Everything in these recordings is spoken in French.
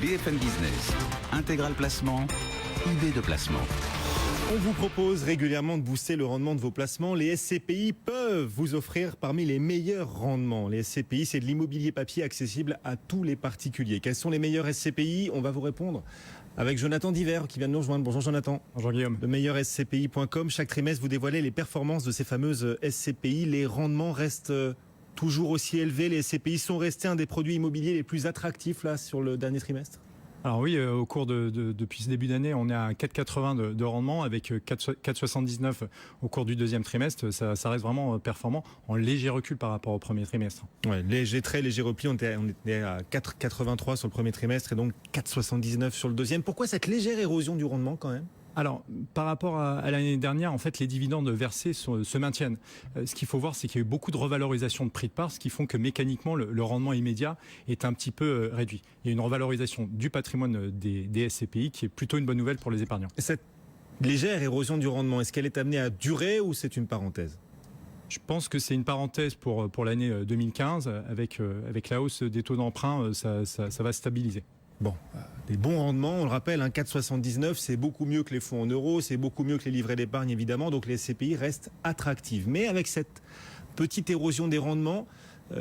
BFM Business, Intégral Placement, idée de placement. On vous propose régulièrement de booster le rendement de vos placements. Les SCPI peuvent vous offrir parmi les meilleurs rendements. Les SCPI, c'est de l'immobilier papier accessible à tous les particuliers. Quels sont les meilleurs SCPI? On va vous répondre avec Jonathan Diver qui vient de nous rejoindre. Bonjour Jonathan. Bonjour Guillaume. Le meilleur SCPI.com. Chaque trimestre, vous dévoilez les performances de ces fameuses SCPI. Les rendements restent toujours aussi élevés. Les SCPI sont restés un des produits immobiliers les plus attractifs là sur le dernier trimestre. Alors oui, au cours depuis ce début d'année, on est à 4,80 de rendement avec 4,79 au cours du deuxième trimestre. Ça reste vraiment performant en léger recul par rapport au premier trimestre. Ouais, très léger repli. On était à 4,83 sur le premier trimestre et donc 4,79 sur le deuxième. Pourquoi cette légère érosion du rendement quand même ? Alors, par rapport à l'année dernière, en fait, les dividendes versés se maintiennent. Ce qu'il faut voir, c'est qu'il y a eu beaucoup de revalorisation de prix de part, ce qui font que mécaniquement, le rendement immédiat est un petit peu réduit. Il y a une revalorisation du patrimoine des SCPI qui est plutôt une bonne nouvelle pour les épargnants. Cette légère érosion du rendement, est-ce qu'elle est amenée à durer ou c'est une parenthèse ? Je pense que c'est une parenthèse pour l'année 2015. Avec la hausse des taux d'emprunt, ça va stabiliser. Bon, des bons rendements, on le rappelle, 4,79, c'est beaucoup mieux que les fonds en euros, c'est beaucoup mieux que les livrets d'épargne évidemment, donc les SCPI restent attractives. Mais avec cette petite érosion des rendements,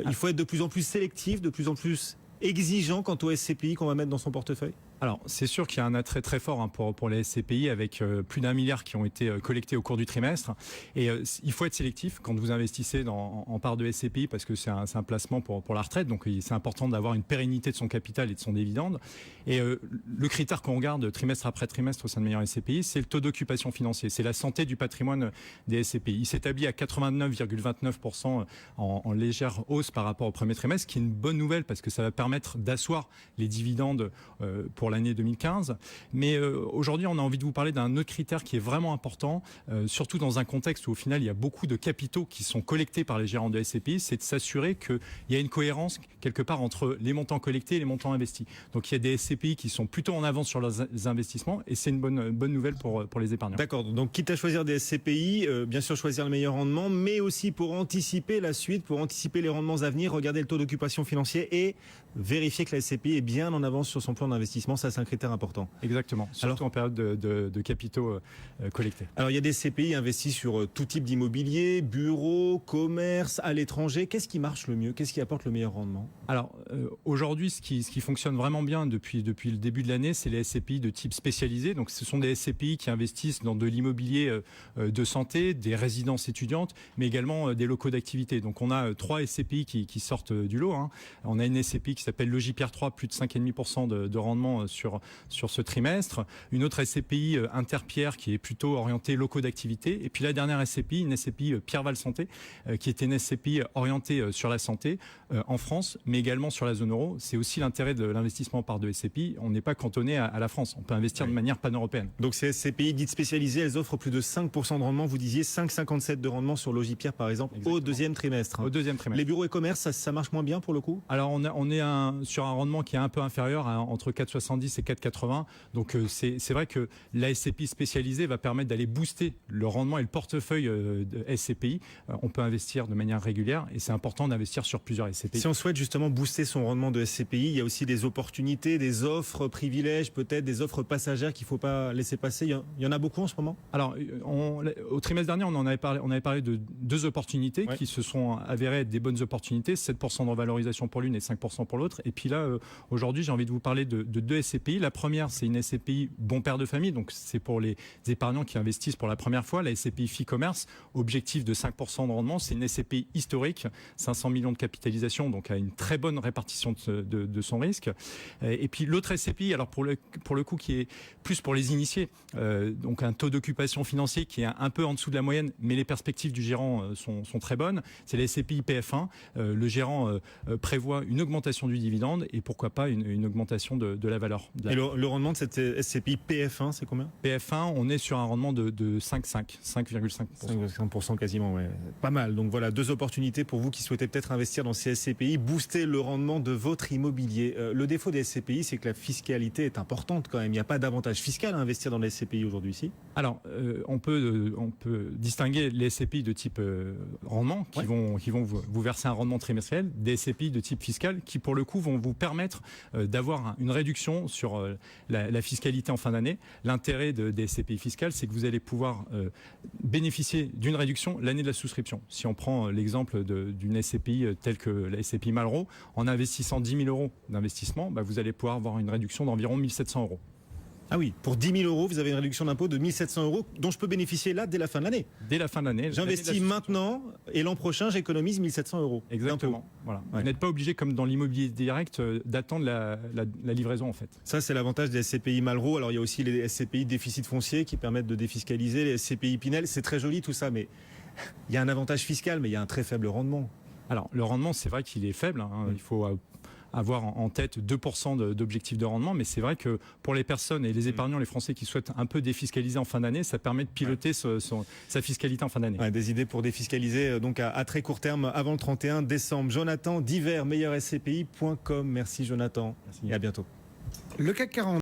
il faut être de plus en plus sélectif, de plus en plus exigeant quant aux SCPI qu'on va mettre dans son portefeuille. Alors, c'est sûr qu'il y a un attrait très fort pour les SCPI avec plus d'1 milliard qui ont été collectés au cours du trimestre. Et il faut être sélectif quand vous investissez en part de SCPI parce que c'est un placement pour la retraite. Donc, c'est important d'avoir une pérennité de son capital et de son dividende. Et le critère qu'on regarde trimestre après trimestre au sein de meilleurs SCPI, c'est le taux d'occupation financier. C'est la santé du patrimoine des SCPI. Il s'établit à 89,29% en légère hausse par rapport au premier trimestre, qui est une bonne nouvelle parce que ça va permettre d'asseoir les dividendes pour l'année 2015. Mais aujourd'hui, on a envie de vous parler d'un autre critère qui est vraiment important, surtout dans un contexte où au final, il y a beaucoup de capitaux qui sont collectés par les gérants de SCPI, c'est de s'assurer qu'il y a une cohérence quelque part entre les montants collectés et les montants investis. Donc il y a des SCPI qui sont plutôt en avance sur leurs investissements et c'est une bonne nouvelle pour les épargnants. D'accord, donc quitte à choisir des SCPI, bien sûr choisir le meilleur rendement, mais aussi pour anticiper la suite, pour anticiper les rendements à venir, regarder le taux d'occupation financier et vérifier que la SCPI est bien en avance sur son plan d'investissement. Ça, c'est un critère important. Exactement, surtout en période de capitaux collectés. Alors, il y a des SCPI investis sur tout type d'immobilier, bureaux, commerce, à l'étranger. Qu'est-ce qui marche le mieux ? Qu'est-ce qui apporte le meilleur rendement ? Alors, aujourd'hui, ce qui fonctionne vraiment bien depuis le début de l'année, c'est les SCPI de type spécialisé. Donc, ce sont des SCPI qui investissent dans de l'immobilier de santé, des résidences étudiantes, mais également des locaux d'activité. Donc, on a 3 SCPI qui sortent du lot. On a une SCPI qui s'appelle Logipierre 3, plus de 5,5% de rendement sur ce trimestre. Une autre SCPI Interpierre qui est plutôt orientée locaux d'activité. Et puis la dernière SCPI, une SCPI Pierreval Santé, qui était une SCPI orientée sur la santé en France, mais également sur la zone euro. C'est aussi l'intérêt de l'investissement par de SCPI. On n'est pas cantonné à la France. On peut investir de manière pan-européenne. Donc ces SCPI dites spécialisées, elles offrent plus de 5% de rendement. Vous disiez 5,57 de rendement sur Logipierre par exemple. Exactement. Au deuxième trimestre. Au deuxième trimestre. Les bureaux et commerces, ça marche moins bien pour le coup ? Alors on est sur un rendement qui est un peu inférieur, entre 4,70 et 4,80. Donc c'est vrai que la SCPI spécialisée va permettre d'aller booster le rendement et le portefeuille de SCPI. On peut investir de manière régulière et c'est important d'investir sur plusieurs SCPI. Si on souhaite justement booster son rendement de SCPI, il y a aussi des opportunités, des offres privilèges, peut-être des offres passagères qu'il ne faut pas laisser passer. Il y en a beaucoup en ce moment ? Alors, au trimestre dernier, on avait parlé de 2 opportunités qui se sont avérées être des bonnes opportunités, 7% de revalorisation pour l'une et 5% pour l'autre. Et puis là, aujourd'hui, j'ai envie de vous parler de 2 SCPI. La première, c'est une SCPI bon père de famille, donc c'est pour les épargnants qui investissent pour la première fois. La SCPI FiCommerce, objectif de 5% de rendement, c'est une SCPI historique, 500 millions de capitalisation, donc à une très bonne répartition de son risque. Et puis l'autre SCPI, alors pour le coup qui est plus pour les initiés, donc un taux d'occupation financier qui est un peu en dessous de la moyenne, mais les perspectives du gérant sont très bonnes. C'est la SCPI PF1. Le gérant prévoit une augmentation du dividende et pourquoi pas une augmentation de la valeur. Et le rendement de cette SCPI PF1, c'est combien ? PF1, on est sur un rendement de 5,5%. 5% quasiment, ouais. Pas mal. Donc voilà, 2 opportunités pour vous qui souhaitez peut-être investir dans ces SCPI, booster le rendement de votre immobilier. Le défaut des SCPI, c'est que la fiscalité est importante quand même. Il n'y a pas d'avantage fiscal à investir dans les SCPI aujourd'hui ici. Alors, on peut distinguer les SCPI de type rendement qui vont vous verser un rendement trimestriel, des SCPI de type fiscal qui pour le le coup, vont vous permettre d'avoir une réduction sur la fiscalité en fin d'année. L'intérêt des SCPI fiscales, c'est que vous allez pouvoir bénéficier d'une réduction l'année de la souscription. Si on prend l'exemple d'une SCPI telle que la SCPI Malraux, en investissant 10 000 euros d'investissement, vous allez pouvoir avoir une réduction d'environ 1 700 euros. Ah oui, pour 10 000 euros, vous avez une réduction d'impôt de 1 700 euros dont je peux bénéficier là dès la fin de l'année. Dès la fin de l'année. J'investis maintenant et l'an prochain, j'économise 1 700 euros. Exactement. Voilà. Ouais. Vous n'êtes pas obligé, comme dans l'immobilier direct, d'attendre la livraison en fait. Ça, c'est l'avantage des SCPI Malraux. Alors, il y a aussi les SCPI déficit foncier qui permettent de défiscaliser, les SCPI Pinel. C'est très joli tout ça, mais il y a un avantage fiscal, mais il y a un très faible rendement. Alors, le rendement, c'est vrai qu'il est faible. Il faut avoir en tête 2% d'objectif de rendement, mais c'est vrai que pour les personnes et les épargnants, les Français qui souhaitent un peu défiscaliser en fin d'année, ça permet de piloter sa fiscalité en fin d'année. Ouais, des idées pour défiscaliser donc à très court terme avant le 31 décembre. Jonathan Diver, meilleurscpi.com. Merci Jonathan. Merci. Et à bientôt. Le CAC 40.